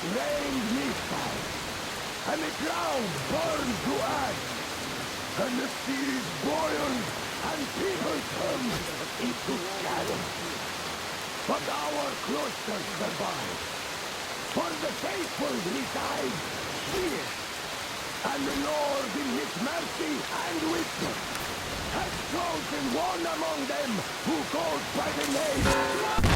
rained missile, and the ground burned to ash, and the seas boiled, and people turned into shadows. But our cloister survived, for the faithful reside here, and the Lord in his mercy and wisdom has chosen one among them who goes by the name.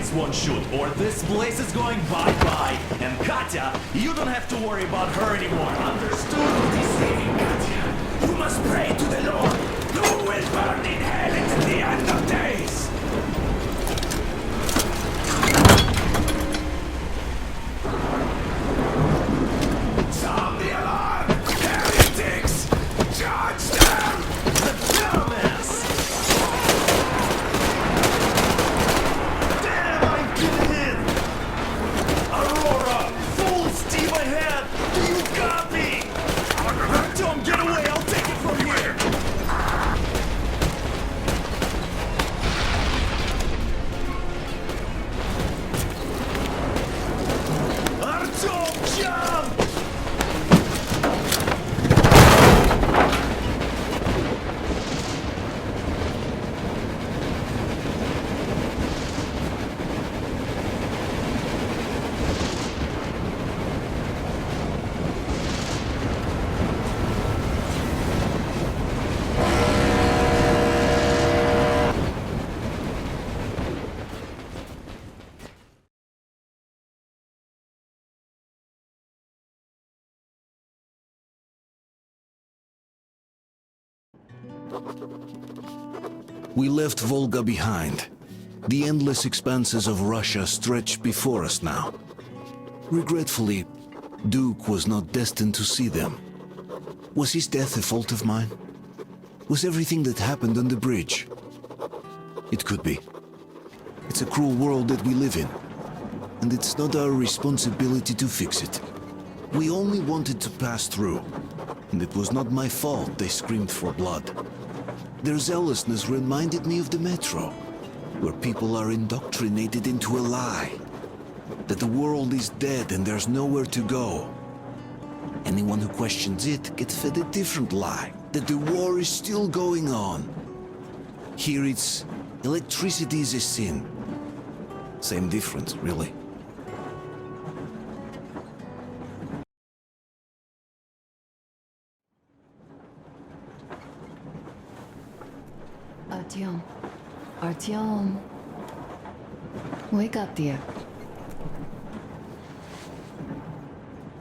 guys won't shoot, or this place is going bye-bye. And Katya, you don't have to worry about her anymore. Understood? Deceiving Katya. You must pray to the Lord. You will burn in hell until the end of days. Sound the alarm! Heretics! Charge them! The dumbass! Damn, I've been hit! Aurora! Full steam ahead! Do you copy? Don't get away! I'll take it from here! Artyom, jump! We left Volga behind. The endless expanses of Russia stretched before us now. Regretfully, Duke was not destined to see them. Was his death a fault of mine? Was everything that happened on the bridge? It could be. It's a cruel world that we live in, and it's not our responsibility to fix it. We only wanted to pass through, and it was not my fault they screamed for blood. Their zealousness reminded me of the metro, where people are indoctrinated into a lie. That the world is dead and there's nowhere to go. Anyone who questions it gets fed a different lie, that the war is still going on. Here it's electricity is a sin. Same difference, really. Artyom. Artyom. Wake up, dear.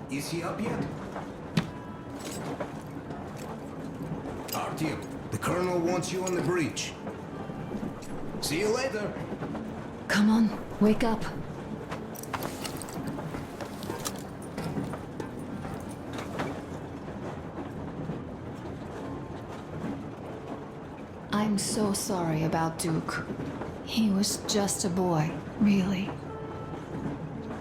Is he up yet? Artyom, the Colonel wants you on the bridge. See you later. Come on, wake up. I'm so sorry about Duke. He was just a boy, really.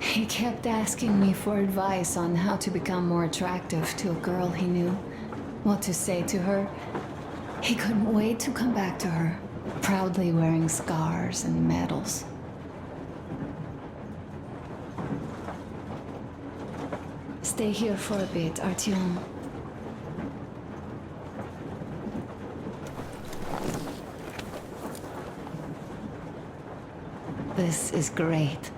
He kept asking me for advice on how to become more attractive to a girl he knew, what to say to her. He couldn't wait to come back to her, proudly wearing scars and medals. Stay here for a bit, Artyom. This is great.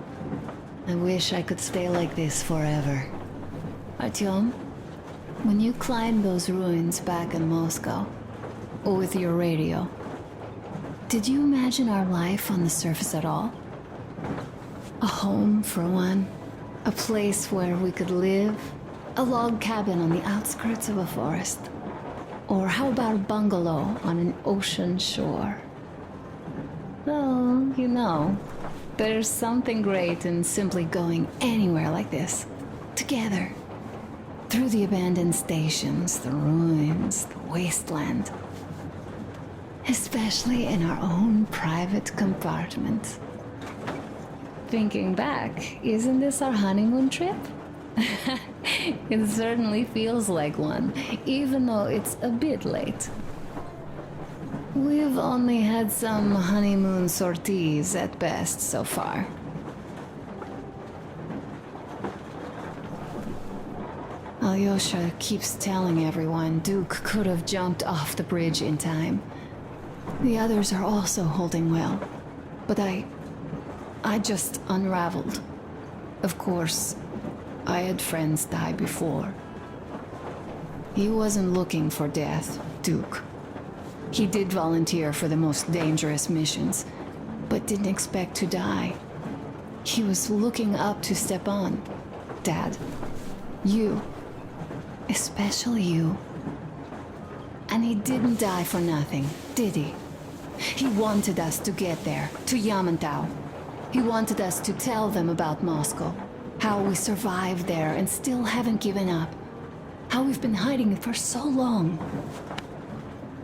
I wish I could stay like this forever. Artyom, when you climbed those ruins back in Moscow, with your radio, did you imagine our life on the surface at all? A home, for one. A place where we could live. A log cabin on the outskirts of a forest. Or how about a bungalow on an ocean shore? Well, you know, there's something great in simply going anywhere like this, together, through the abandoned stations, the ruins, the wasteland, especially in our own private compartment. Thinking back, isn't this our honeymoon trip? It certainly feels like one, even though it's a bit late. We've only had some honeymoon sorties at best so far. Alyosha keeps telling everyone Duke could have jumped off the bridge in time. The others are also holding well, but I just unraveled. Of course, I had friends die before. He wasn't looking for death, Duke. He did volunteer for the most dangerous missions, but didn't expect to die. He was looking up to Stepan. Dad. You. Especially you. And he didn't die for nothing, did he? He wanted us to get there, to Yamantau. He wanted us to tell them about Moscow. How we survived there and still haven't given up. How we've been hiding it for so long.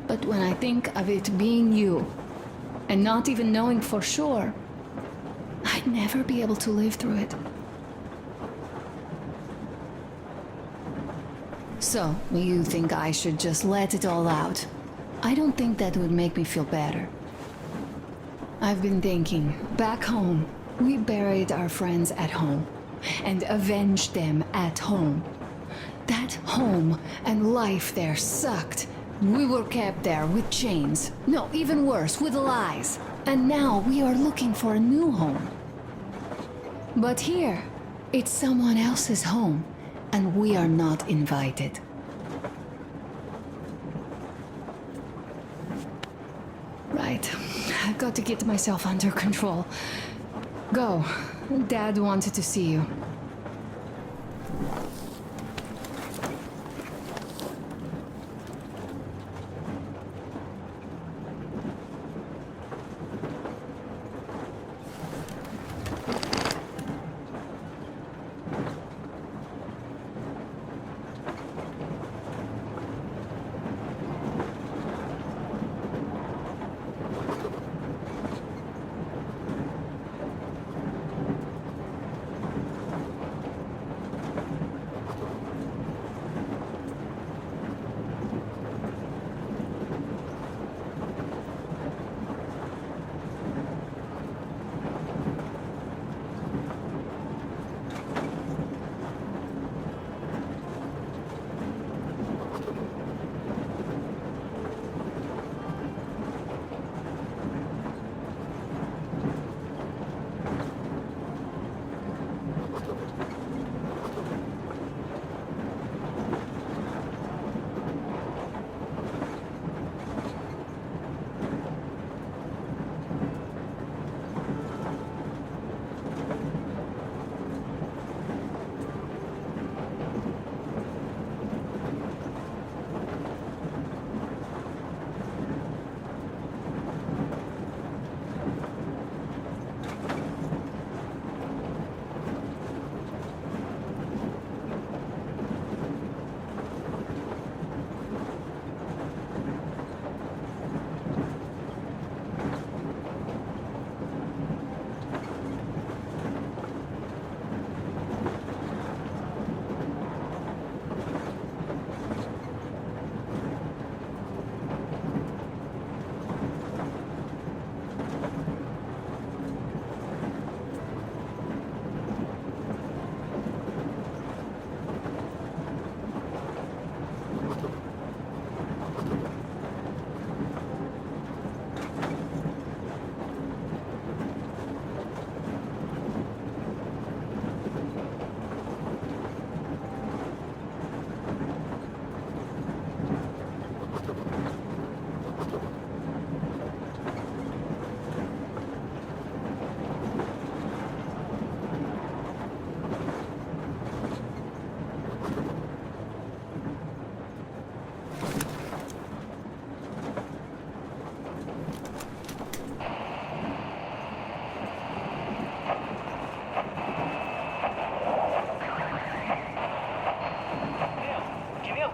But when I think of it being you, and not even knowing for sure, I'd never be able to live through it. So, you think I should just let it all out? I don't think that would make me feel better. I've been thinking, back home, we buried our friends at home, and avenged them at home. That home and life there sucked. We were kept there with chains. No, even worse, with lies. And now we are looking for a new home. But here, it's someone else's home, and we are not invited. Right. I've got to get myself under control. Go. Dad wanted to see you.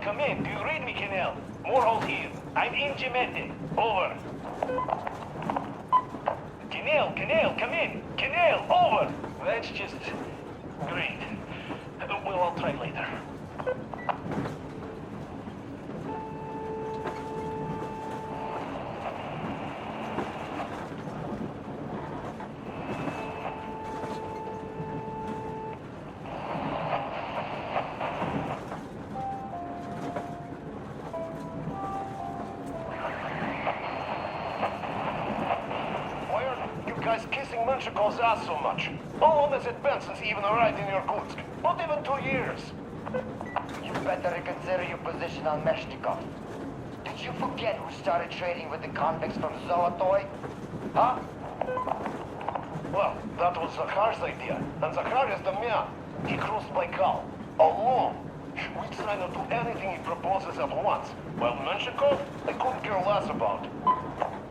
Come in. Do you read me, Kenel? Morehold here. I'm in Gemete. Over. Kenel, come in. Kenel, over. That's just... great. Well, I'll try later. Calls us so much. How long has it been since he even arrived in Irkutsk? Not even 2 years. You better reconsider your position on Meshnikov. Did you forget who started trading with the convicts from Zolotoy? Huh? Well, that was Zakhar's idea. And Zakhar is the man. He crossed Baikal. Alone. We try not to do anything he proposes at once. While Menshikov, I couldn't care less about.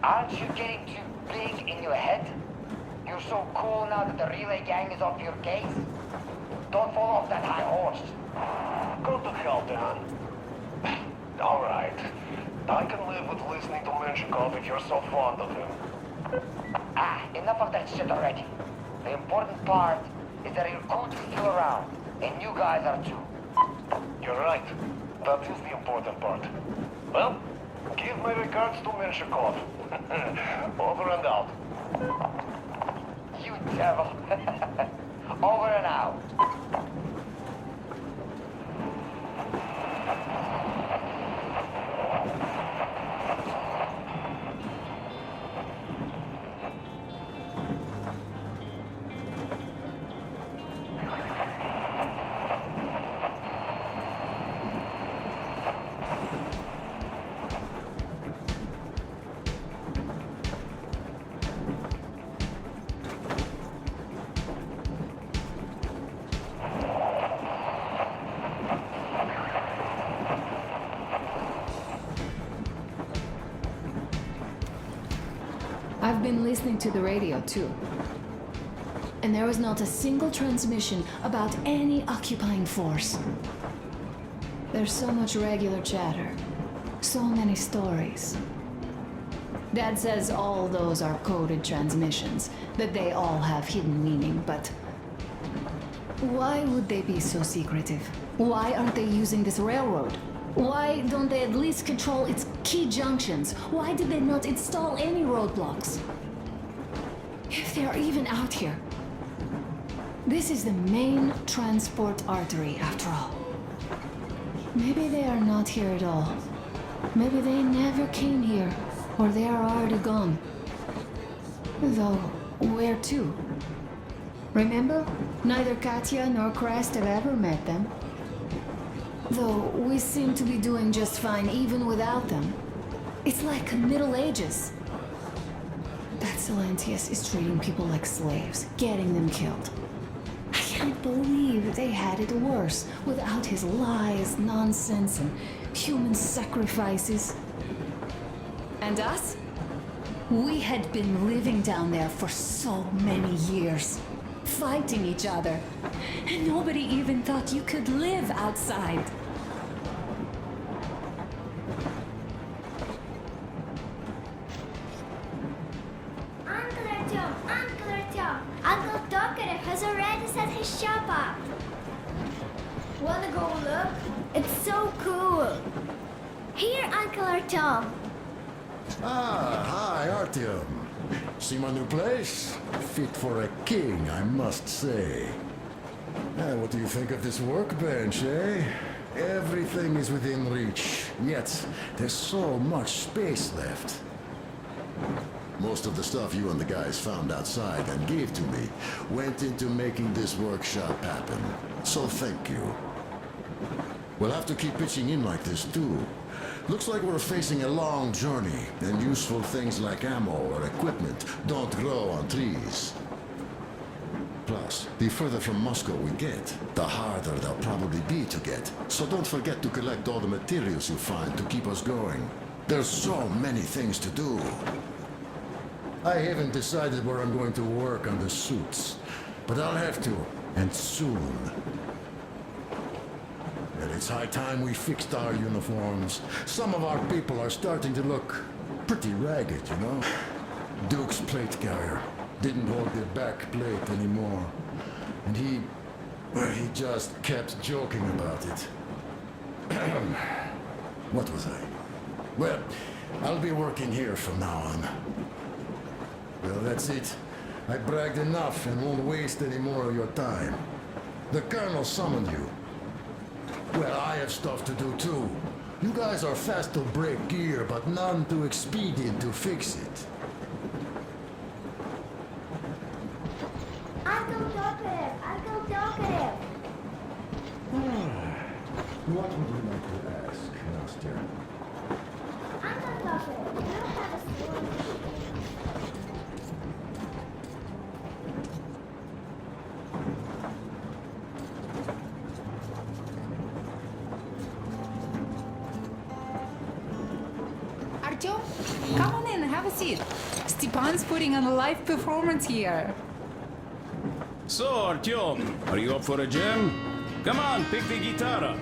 Aren't you getting too big in your head? You're so cool now that the relay gang is off your case? Don't fall off that high horse. Go to hell, Dan. All right. I can live with listening to Menshikov if you're so fond of him. Enough of that shit already. The important part is that your coach is still around, and you guys are too. You're right. That is the important part. Well, give my regards to Menshikov. Over and out. You devil. Over and out. I've been listening to the radio too. And there was not a single transmission about any occupying force. There's so much regular chatter. So many stories. Dad says all those are coded transmissions, that they all have hidden meaning, but why would they be so secretive? Why aren't they using this railroad? Why don't they at least control its key junctions? Why did they not install any roadblocks? If they are even out here. This is the main transport artery, after all. Maybe they are not here at all. Maybe they never came here, or they are already gone. Though, where to? Remember? Neither Katya nor Crest have ever met them. Though we seem to be doing just fine even without them. It's like Middle Ages. That Silentius is treating people like slaves, getting them killed. I can't believe they had it worse without his lies, nonsense, and human sacrifices. And us? We had been living down there for so many years, fighting each other, and nobody even thought you could live outside. Uncle Talkative has already set his shop up. Wanna go look? It's so cool. Here, Uncle Artyom. Ah, hi, Artyom. See my new place? Fit for a king, I must say. What do you think of this workbench, eh? Everything is within reach, yet there's so much space left. Most of the stuff you and the guys found outside and gave to me went into making this workshop happen. So thank you. We'll have to keep pitching in like this too. Looks like we're facing a long journey, and useful things like ammo or equipment don't grow on trees. Plus, the further from Moscow we get, the harder they'll probably be to get. So don't forget to collect all the materials you find to keep us going. There's so many things to do. I haven't decided where I'm going to work on the suits, but I'll have to, and soon. And it's high time we fixed our uniforms. Some of our people are starting to look pretty ragged, you know? Duke's plate carrier didn't hold the back plate anymore. And he just kept joking about it. What was I? Well, I'll be working here from now on. Well, that's it. I bragged enough and won't waste any more of your time. The Colonel summoned you. Well, I have stuff to do too. You guys are fast to break gear, but none too expedient to fix it. Uncle Talkative! Uncle Talkative! What would you like to ask, Master? Uncle Talkative, do you have a story? it. Stepan's putting on a live performance here. So, Artyom, are you up for a jam? Come on, pick the guitar up.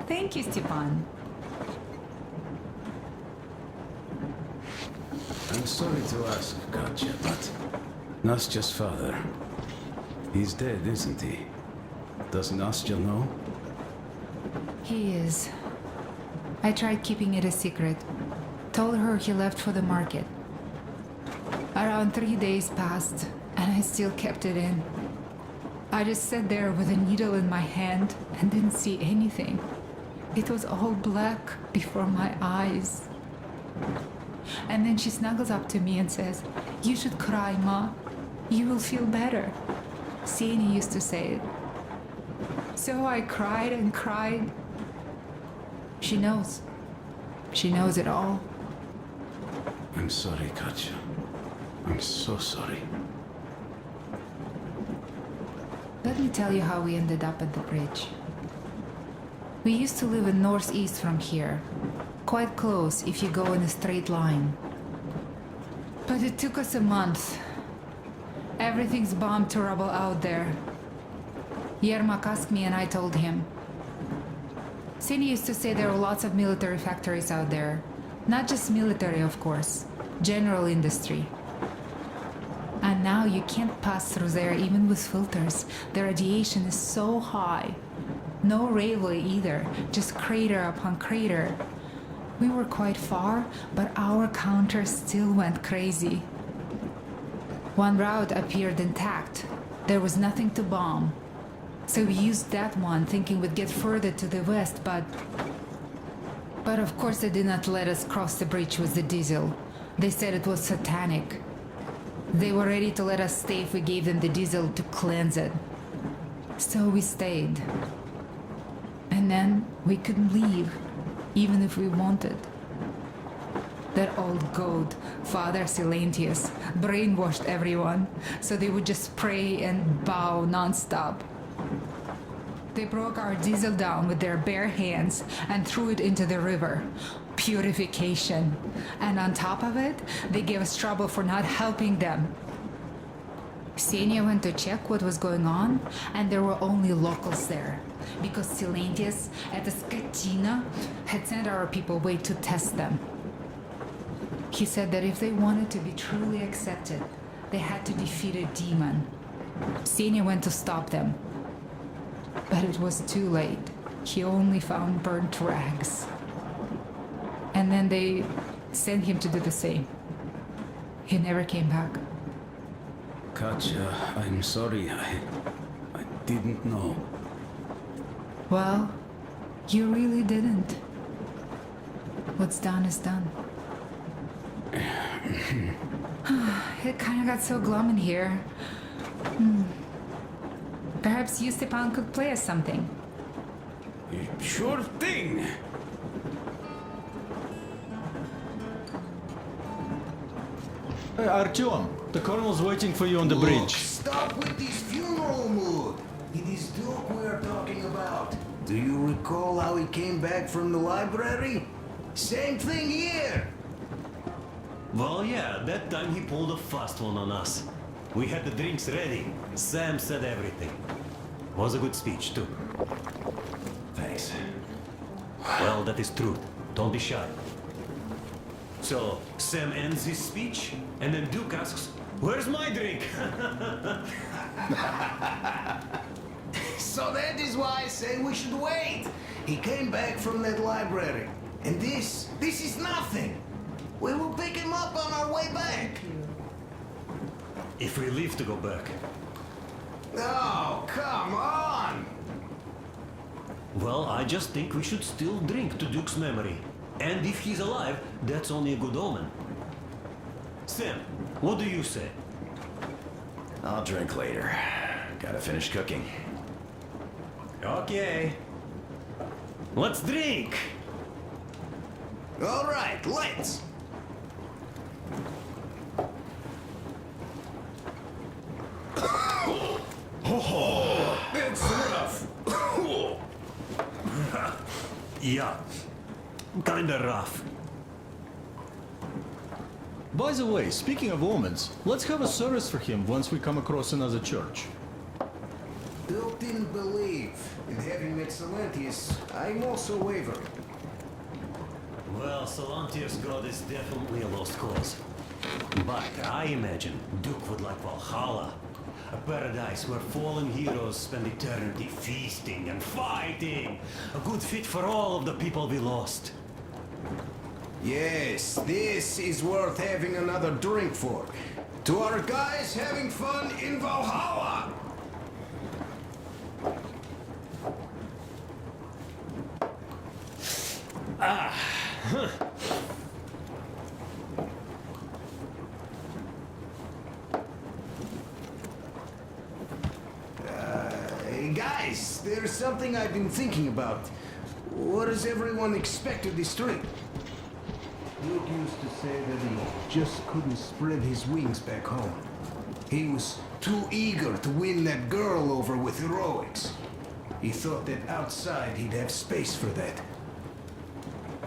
Thank you, Stepan. I'm sorry to ask, Katya, but Nastya's father, he's dead, isn't he? Does Nastya know? He is. I tried keeping it a secret. Told her he left for the market. Around 3 days passed, and I still kept it in. I just sat there with a needle in my hand and didn't see anything. It was all black before my eyes. And then she snuggles up to me and says, "You should cry, Ma. You will feel better." Sieni used to say it. So I cried and cried. She knows. She knows it all. I'm sorry, Katya. I'm so sorry. Let me tell you how we ended up at the bridge. We used to live in northeast from here. Quite close if you go in a straight line. But it took us a month. Everything's bombed to rubble out there. Yermak asked me and I told him. Sieni used to say there were lots of military factories out there. Not just military, of course. General industry. And now you can't pass through there even with filters. The radiation is so high. No railway either, just crater upon crater. We were quite far, but our counter still went crazy. One route appeared intact. There was nothing to bomb. So we used that one, thinking we'd get further to the west, but of course they did not let us cross the bridge with the diesel. They said it was satanic. They were ready to let us stay if we gave them the diesel to cleanse it. So we stayed. And then we couldn't leave, even if we wanted. That old goat, Father Silentius, brainwashed everyone, so they would just pray and bow non-stop. They broke our diesel down with their bare hands and threw it into the river. Purification. And on top of it, they gave us trouble for not helping them. Ksenia went to check what was going on, and there were only locals there. Because Silentius at the Skatina had sent our people away to test them. He said that if they wanted to be truly accepted, they had to defeat a demon. Ksenia went to stop them. But it was too late. He only found burnt rags. And then they sent him to do the same. He never came back. Katya, I'm sorry. I didn't know. Well, you really didn't. What's done is done. It kind of got so glum in here. Perhaps you, Stepan, could play us something. Sure thing. Hey, Artyom, the colonel's waiting for you on the bridge. Stop with this funeral mood. It is Duke we are talking about. Do you recall how he came back from the library? Same thing here. Well, yeah, that time he pulled a fast one on us. We had the drinks ready. Sam said everything. Was a good speech, too. Thanks. Well, that is truth. Don't be shy. So, Sam ends his speech, and then Duke asks, "Where's my drink?" So that is why I say we should wait. He came back from that library. And this is nothing. We will pick him up on our way back. If we leave to go back. Oh, come on! Well, I just think we should still drink to Duke's memory. And if he's alive, that's only a good omen. Sam, what do you say? I'll drink later. Gotta finish cooking. Okay. Let's drink! All right, let's. It's rough. Yeah, kinda rough. By the way, speaking of omens, let's have a service for him once we come across another church. Duke didn't believe in having met Silentius. I'm also wavering. Well, Solantius' god is definitely a lost cause. But I imagine Duke would like Valhalla. A paradise where fallen heroes spend eternity feasting and fighting. A good fit for all of the people we lost. Yes, this is worth having another drink for. To our guys having fun in Valhalla! Hey guys, there's something I've been thinking about. What does everyone expect of this trip? Duke used to say that he just couldn't spread his wings back home. He was too eager to win that girl over with heroics. He thought that outside he'd have space for that.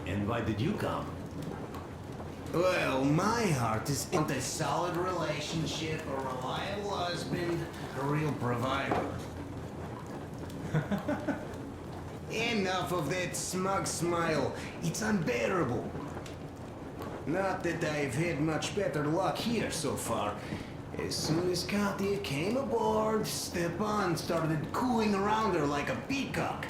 And why did you come? Well, my heart is in a solid relationship, a reliable husband, a real provider. Enough of that smug smile. It's unbearable. Not that I've had much better luck here so far. As soon as Katya came aboard, Stepan started cooing around her like a peacock.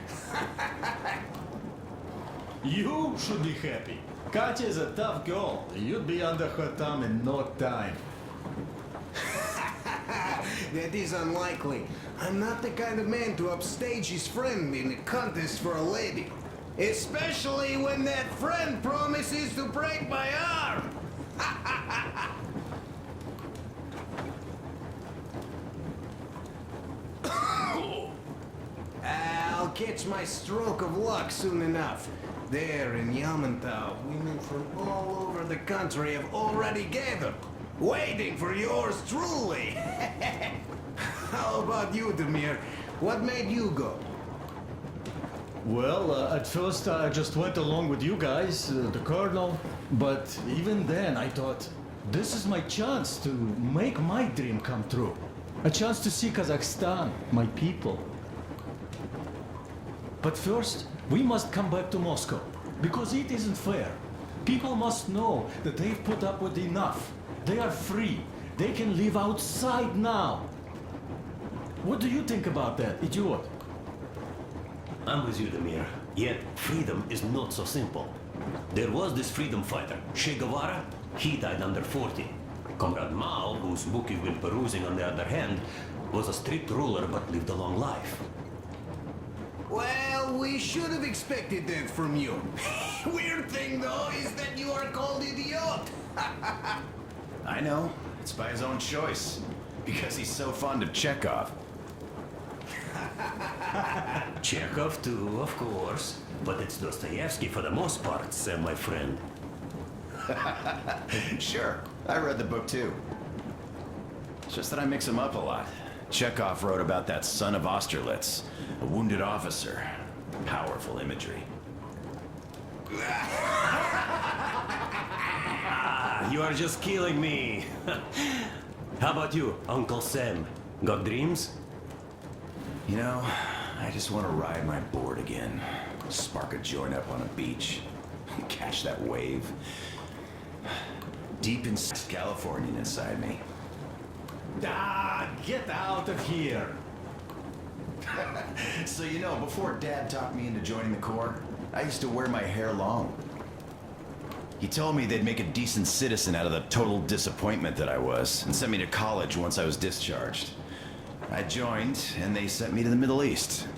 You should be happy. Katya is a tough girl. You'd be under her thumb in no time. That is unlikely. I'm not the kind of man to upstage his friend in a contest for a lady. Especially when that friend promises to break my arm! I'll catch my stroke of luck soon enough. There in Yamantau, women from all over the country have already gathered, waiting for yours truly. How about you, Demir? What made you go? Well, at first I just went along with you guys, the Colonel. But even then I thought, this is my chance to make my dream come true. A chance to see Kazakhstan, my people. But first, we must come back to Moscow, because it isn't fair. People must know that they've put up with enough. They are free. They can live outside now. What do you think about that, idiot? I'm with you, Demir. Yet, freedom is not so simple. There was this freedom fighter, Che Guevara. He died under 40. Comrade Mao, whose book you've been perusing on the other hand, was a strict ruler but lived a long life. Well, we should have expected that from you. Weird thing, though, is that you are called idiot. I know. It's by his own choice. Because he's so fond of Chekhov. Chekhov too, of course. But it's Dostoevsky for the most part, Sam, my friend. Sure, I read the book too. It's just that I mix them up a lot. Chekhov wrote about that son of Austerlitz, a wounded officer. Powerful imagery. You are just killing me. How about you, Uncle Sam? Got dreams? You know, I just want to ride my board again. Spark a joint up on a beach. Catch that wave. deep in Californian inside me. Ah, get out of here. So you know, before Dad talked me into joining the Corps, I used to wear my hair long. He told me they'd make a decent citizen out of the total disappointment that I was, and sent me to college once I was discharged. I joined, and they sent me to the Middle East.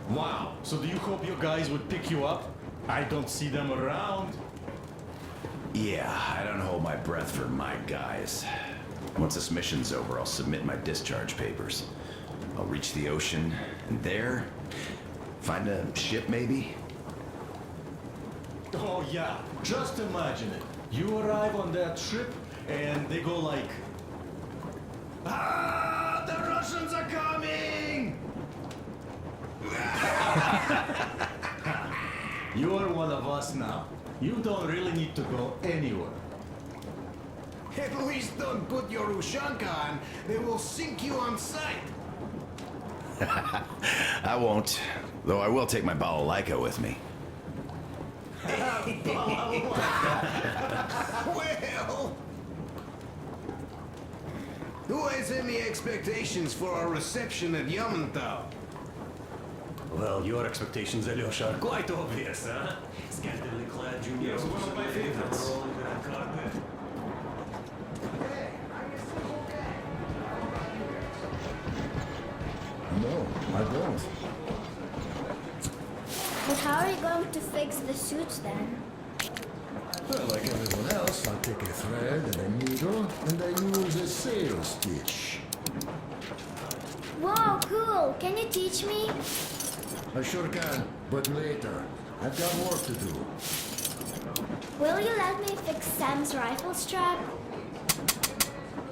Wow, so do you hope your guys would pick you up? I don't see them around. Yeah, I don't hold my breath for my guys. Once this mission's over, I'll submit my discharge papers. I'll reach the ocean, and there, find a ship maybe? Oh yeah, just imagine it. You arrive on that ship, and they go like... Ah, the Russians are coming! You are one of us now. You don't really need to go anywhere. At least don't put your Ushanka on. They will sink you on sight. I won't, though I will take my balalaika with me. Well... Who has any expectations for our reception at Yamantau? Well, your expectations, Alyosha, are quite obvious, huh? Scantily clad juniors, one of my favorites. Rolling the red carpet. No, I don't. But how are you going to fix the suits then? Well, like everyone else, I'll take a thread and a needle, and I use a sail stitch. Wow, cool! Can you teach me? I sure can, but later. I've got work to do. Will you let me fix Sam's rifle strap?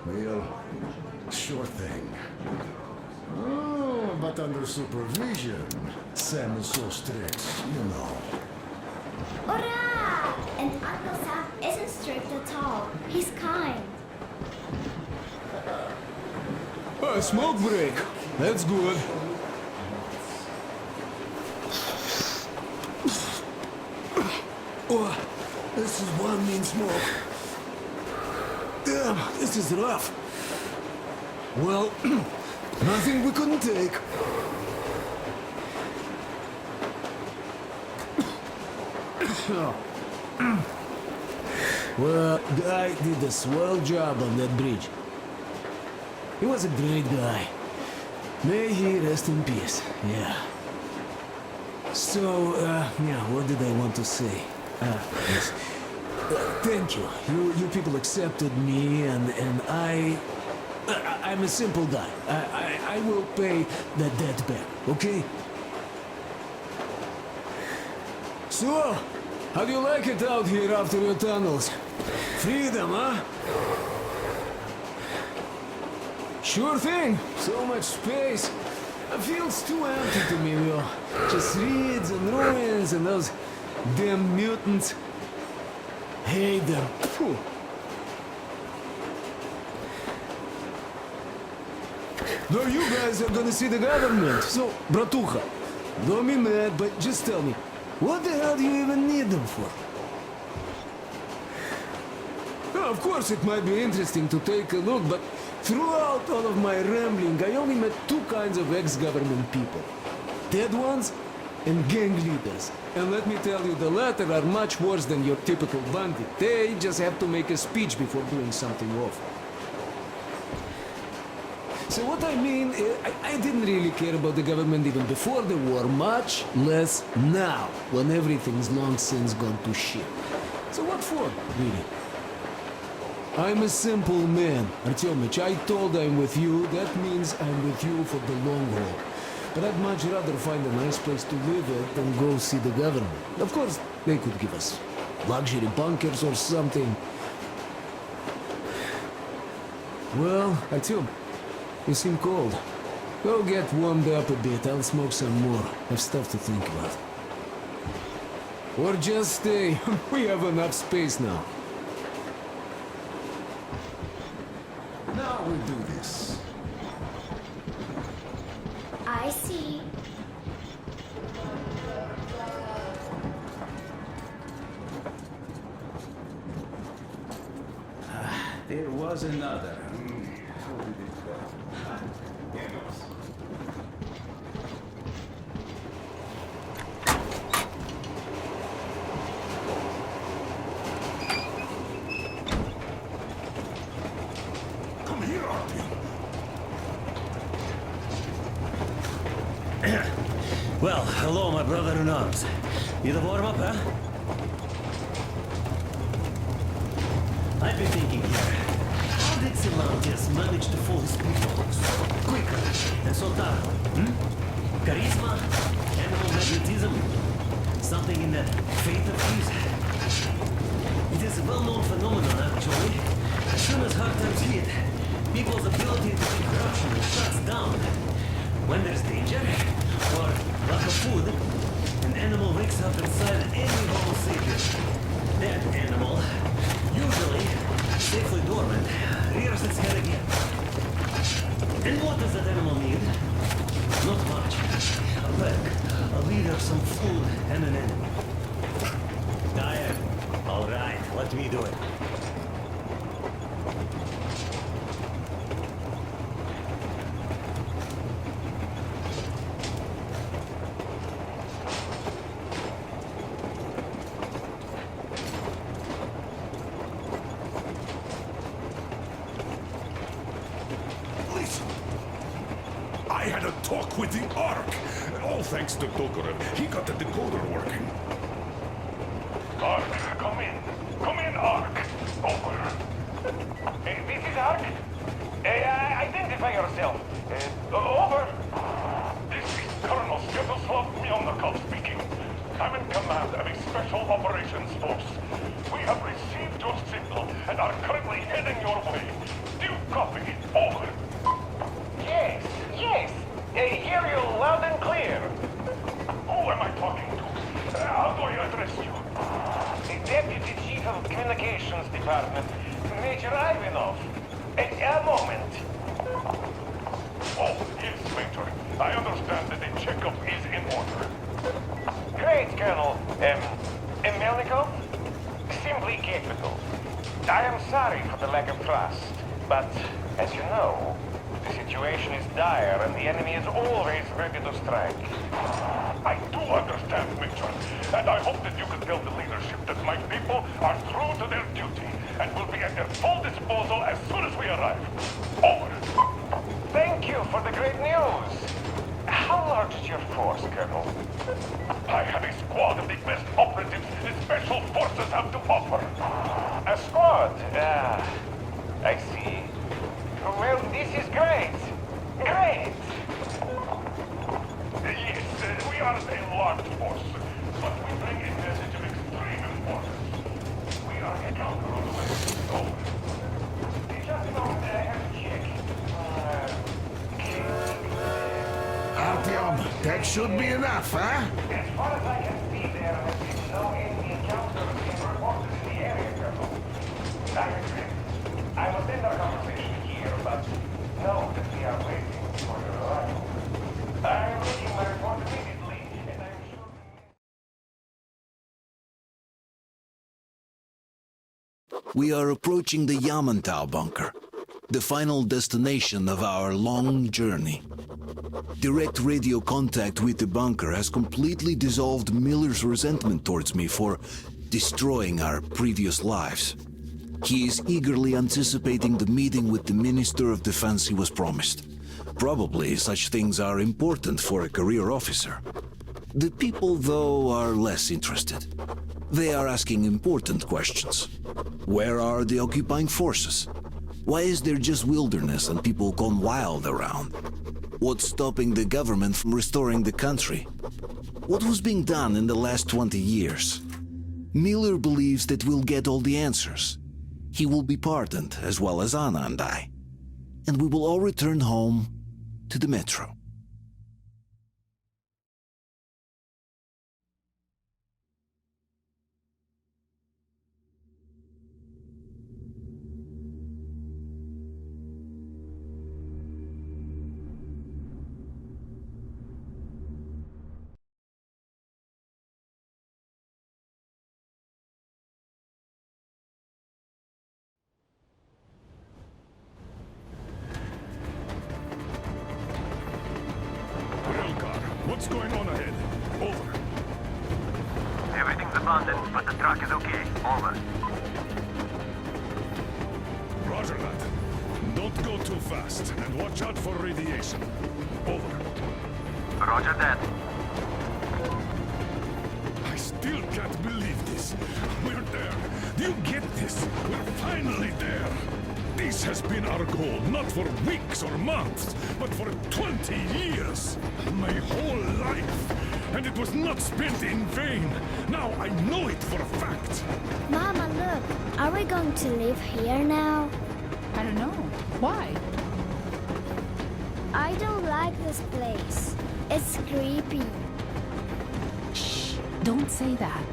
Well, sure thing. Oh, but under supervision. Sam is so strict, you know. Hurrah! And Uncle Sam isn't strict at all. He's kind. A smoke break. That's good. Oh, this is one mean smoke. Damn, this is rough. Well, nothing we couldn't take. Well, guy did a swell job on that bridge. He was a great guy. May he rest in peace, yeah. So, yeah, what did I want to say? Yes. Thank you. You people accepted me, and I'm a simple guy. I will pay that debt back, okay? So, how do you like it out here after your tunnels? Freedom, huh? Sure thing. So much space. It feels too empty to me, though. Just reeds and ruins and those damn mutants. Hate them. Phew. Though you guys are gonna see the government, so, bratucha, don't be mad, but just tell me, what the hell do you even need them for? Well, of course, it might be interesting to take a look, but throughout all of my rambling, I only met two kinds of ex-government people. Dead ones and gang leaders. And let me tell you, the latter are much worse than your typical bandit. They just have to make a speech before doing something awful. So what I mean, I didn't really care about the government even before the war, much less now, when everything's long since gone to shit. So what for, really? I'm a simple man, Artyomich. I told I'm with you, that means I'm with you for the long haul. But I'd much rather find a nice place to live at than go see the government. Of course, they could give us luxury bunkers or something. Well, Artyom, you seem cold. Go get warmed up a bit, I'll smoke some more. Have stuff to think about. Or just stay. We have enough space now. Now we do this. I see. was another. Come here, Artyom. Well, hello, my brother in arms. Need a warm-up, huh? I've been thinking here. How did Simantias manage to fool his people so quickly and so thoroughly? Charisma? Animal magnetism? Something in that faith of his? It is a well-known phenomenon, actually. As soon as hard times hit, people's ability to see corruption shuts down. When there's danger, or lack of food, an animal wakes up inside any Homo sapien. That animal, usually safely dormant, rears its head again. And what does that animal need? Not much. A pack, a leader, some food, and an enemy. Tired? All right, let me do it. Listen. I had a talk with the Ark. All thanks to Tokarev. He got the decoder working. Ark, come in. Come in, Ark. Over. This is Ark. Identify yourself. Over. This is Colonel Sviatoslav Melnikov speaking. I'm in command of a special operations force. We have received your signal and are currently heading your way. Do you copy? Over. Yes. Hear you loud and clear. Who am I talking to? How do I address you? The Deputy Chief of Communications Department, Major Ivanov. A moment. Oh, yes, Major. I understand that the checkup is in order. Great, Colonel. Melnikov? Simply capable. I am sorry for the lack of trust, but as you know, the situation is dire and the enemy is always ready to strike. I do understand, Major, and I hope that you can tell the leadership that my people are true to their duty and will be at their full disposal as soon as we arrive. Over. Thank you for the great news. How large is your force, Colonel? I have a squad of the best operatives the Special Forces have to offer. A squad? I see. Well, this is great. Great! Yes, we are a large force, but we bring a message of extreme importance. We are a counter on the way. Over. Just a moment, I have to check. Artyom, that should be enough, huh? As far as I can see, there have been no enemy encounters being reported in the area, Colonel. I agree. I must end our conversation here, but know that we are waiting for your arrival. I am making my report immediately, and I am sure... We are approaching the Yamantau bunker, the final destination of our long journey. Direct radio contact with the bunker has completely dissolved Miller's resentment towards me for destroying our previous lives. He is eagerly anticipating the meeting with the Minister of Defense he was promised. Probably such things are important for a career officer. The people, though, are less interested. They are asking important questions. Where are the occupying forces? Why is there just wilderness and people gone wild around? What's stopping the government from restoring the country? What was being done in the last 20 years? Miller believes that we'll get all the answers. He will be pardoned, as well as Anna and I. And we will all return home to the metro. What's going on ahead? Over. Everything's abandoned, but the truck is okay. Over. Roger that. Don't go too fast, and watch out for radiation. Over. Roger that. I still can't believe this. We're there. Do you get this? We're finally there. This has been our goal, not for weeks or months, but for 20 years. My whole life. And it was not spent in vain. Now I know it for a fact. Mama, look. Are we going to live here now? I don't know. Why? I don't like this place. It's creepy. Shh. Don't say that.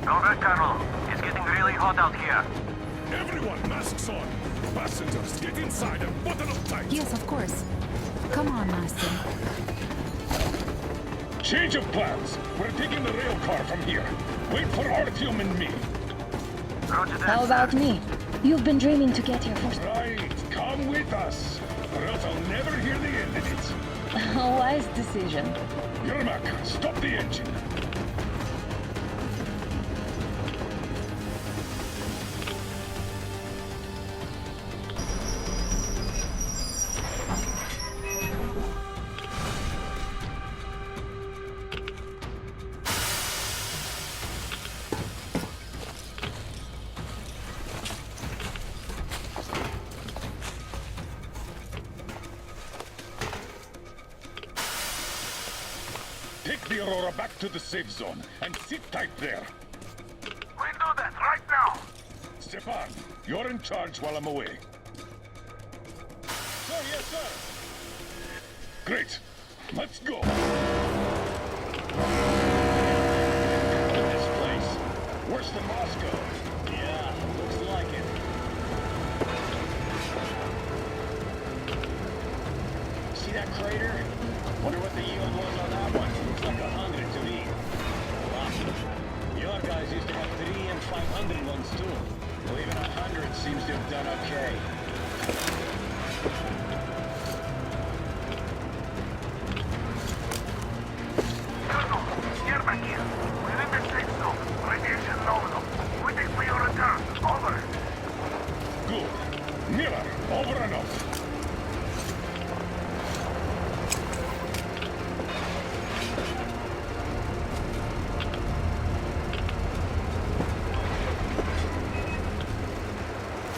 Over, Colonel. It's getting really hot out here. Everyone, masks on. Passengers, get inside and button up tight. Yes, of course. Come on, Master. Change of plans. We're taking the rail car from here. Wait for Artyom and me. Roger that. How about me? You've been dreaming to get here for... Right, come with us. Or else I'll never hear the end of it. A wise decision. Yermak, stop the engine. Take the Aurora back to the safe zone and sit tight there. We'll do that right now. Stepan, you're in charge while I'm away. Sir, yes, sir. Great. Let's go. This place. Worse than Moscow. Yeah, looks like it. See that crater? Wonder what the yield was on that one. Looks like 100 to me. Wow. Your guys used to have 3 and 500 ones too. Well, even 100 seems to have done okay. Colonel, Yermak here. We're in the safe zone. Radiation nominal. Waiting for your return. Over. Good. Miller, over and out.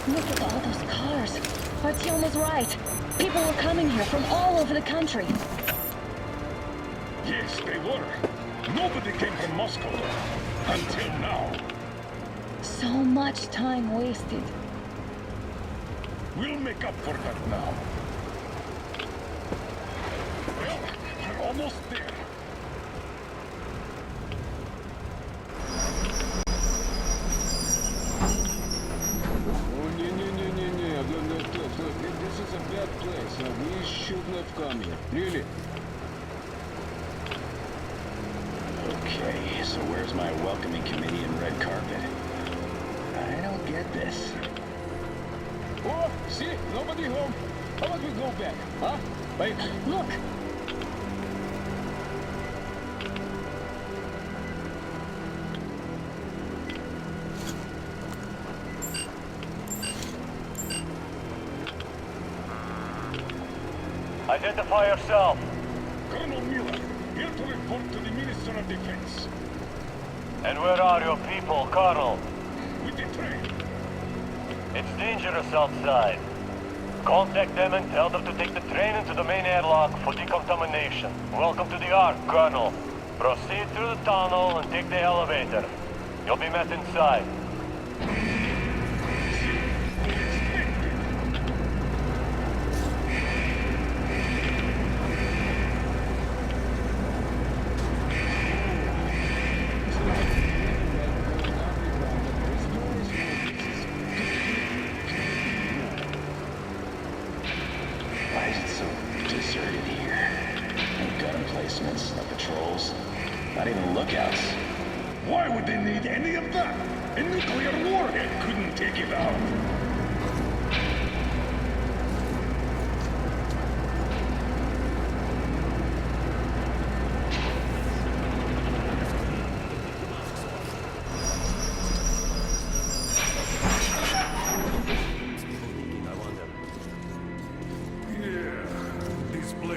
Look at all those cars. Artyom was right. People were coming here from all over the country. Yes, they were. Nobody came from Moscow, until now. So much time wasted. We'll make up for that now. Well, we're almost there. Oh, no. This is a bad place. We shouldn't have come here. Really? Okay, so where's my welcoming committee and red carpet? I don't get this. Oh, see? Nobody home. How about we go back, huh? Wait. Look! Identify yourself. Colonel Miller, here to report to the Minister of Defense. And where are your people, Colonel? With the train. It's dangerous outside. Contact them and tell them to take the train into the main airlock for decontamination. Welcome to the Ark, Colonel. Proceed through the tunnel and take the elevator. You'll be met inside. Why is it so deserted here? No gun emplacements, no patrols, not even lookouts. Why would they need any of that? A nuclear warhead couldn't take it out.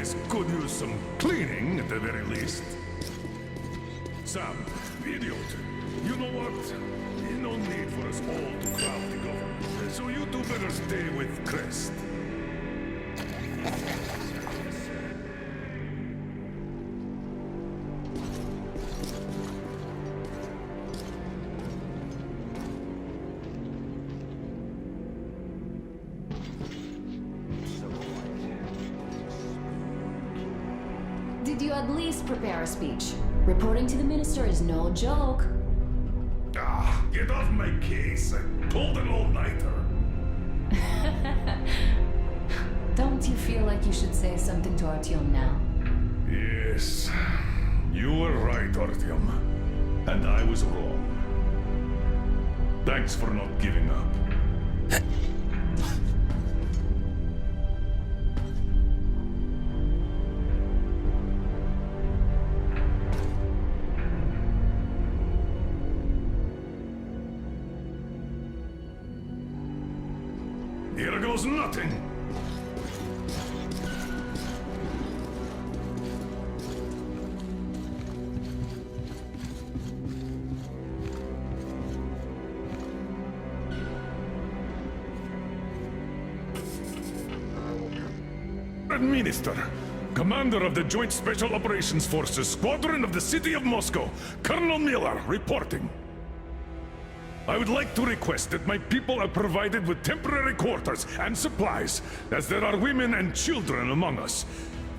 place could use some cleaning at the very least. Sam, idiot, you know what? No need for us all to crowd the government, so you two better stay with Crest. Did you at least prepare a speech? Reporting to the minister is no joke. Ah, get off my case. I pulled an all-nighter. Don't you feel like you should say something to Artyom now? Yes, you were right, Artyom. And I was wrong. Thanks for not giving up. Here goes nothing! Minister, Commander of the Joint Special Operations Forces, Squadron of the City of Moscow, Colonel Miller, reporting. I would like to request that my people are provided with temporary quarters and supplies, as there are women and children among us.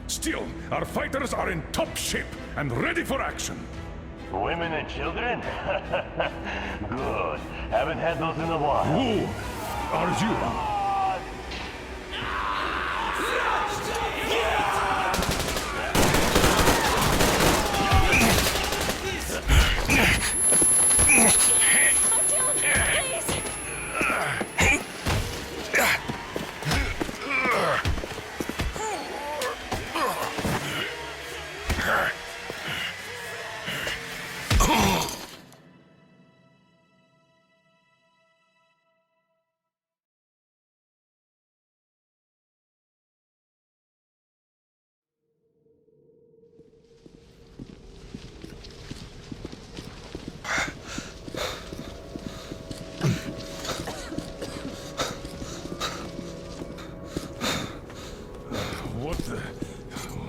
Still, our fighters are in top shape and ready for action. Women and children? Good. Haven't had those in a while. Who are you?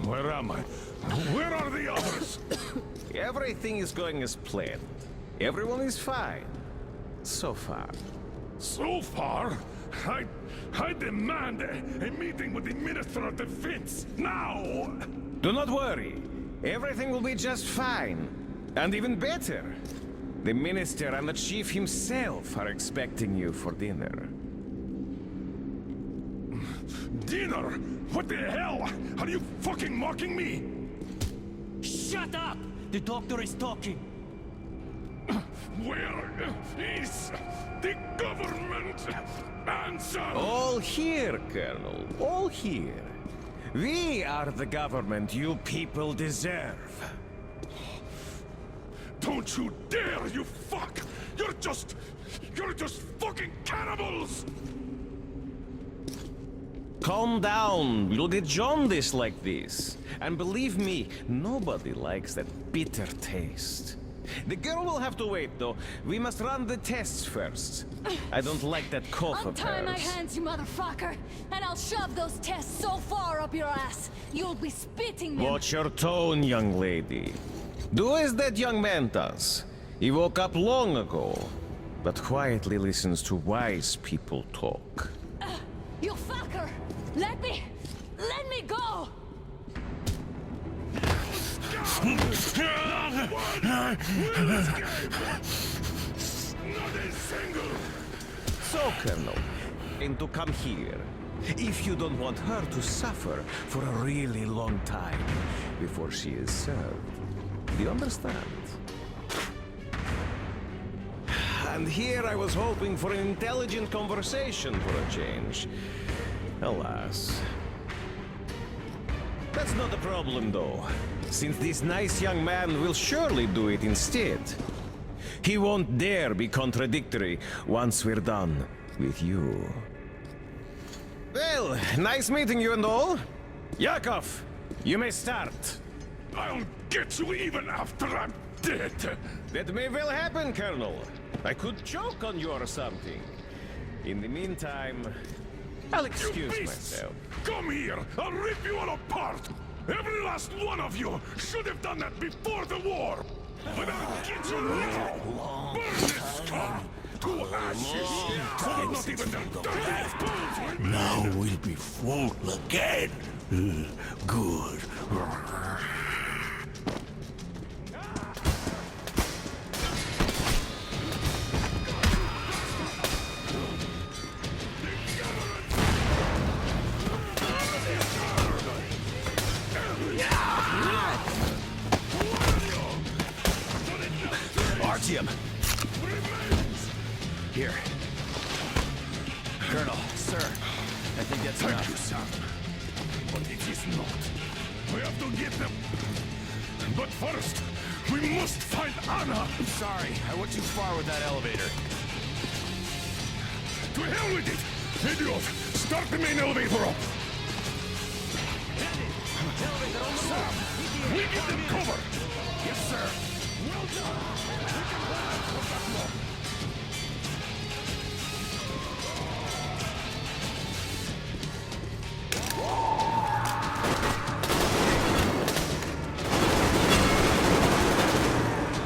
Where am I? Where are the others? Everything is going as planned. Everyone is fine. So far. So far? I demand a meeting with the Minister of Defense, now! Do not worry. Everything will be just fine. And even better. The Minister and the Chief himself are expecting you for dinner. Dinner? What the hell? Are you fucking mocking me? Shut up! The doctor is talking. Where is the government? Answer! All here, Colonel. All here. We are the government you people deserve. Don't you dare, you fuck! You're just fucking cannibals! Calm down. We'll get jaundice like this. And believe me, nobody likes that bitter taste. The girl will have to wait, though. We must run the tests first. I don't like that cough of Untie my hers. hands, you motherfucker, and I'll shove those tests so far up your ass, you'll be spitting them. Watch your tone, young lady. Do as that young man does. He woke up long ago, but quietly listens to wise people talk. You fucker! Let me go! So, Colonel, and to come here. If you don't want her to suffer for a really long time before she is served. Do you understand? And here I was hoping for an intelligent conversation for a change. Alas. That's not a problem, though, since this nice young man will surely do it instead. He won't dare be contradictory once we're done with you. Well, nice meeting you and all. Yakov, You may start. I'll get you even after I'm dead. That may well happen, Colonel. I could choke on you or something. In the meantime, I'll excuse myself. Come here! I'll rip you all apart! Every last one of you should have done that before the war! But I'll get you now! Burn this town to ashes! So that not even the dirtiest bones remain! Now we'll be full again. Good. Artyom! Here. Colonel, sir, I think that's Thank enough. you, son. But it is not. We have to get them. But first, we must find Anna! Sorry, I went too far with that elevator. To hell with it! Idiot! Start the main elevator up! Sam, we give them cover! Yes, sir. Well done! We can hold it for that long.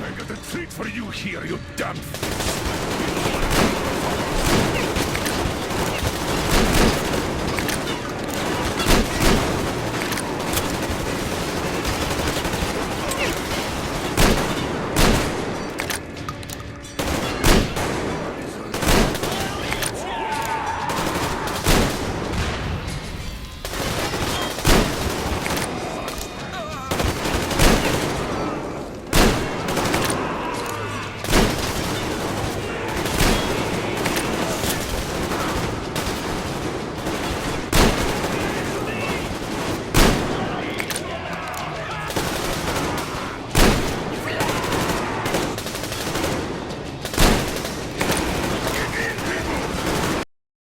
I got a treat for you here, you damn...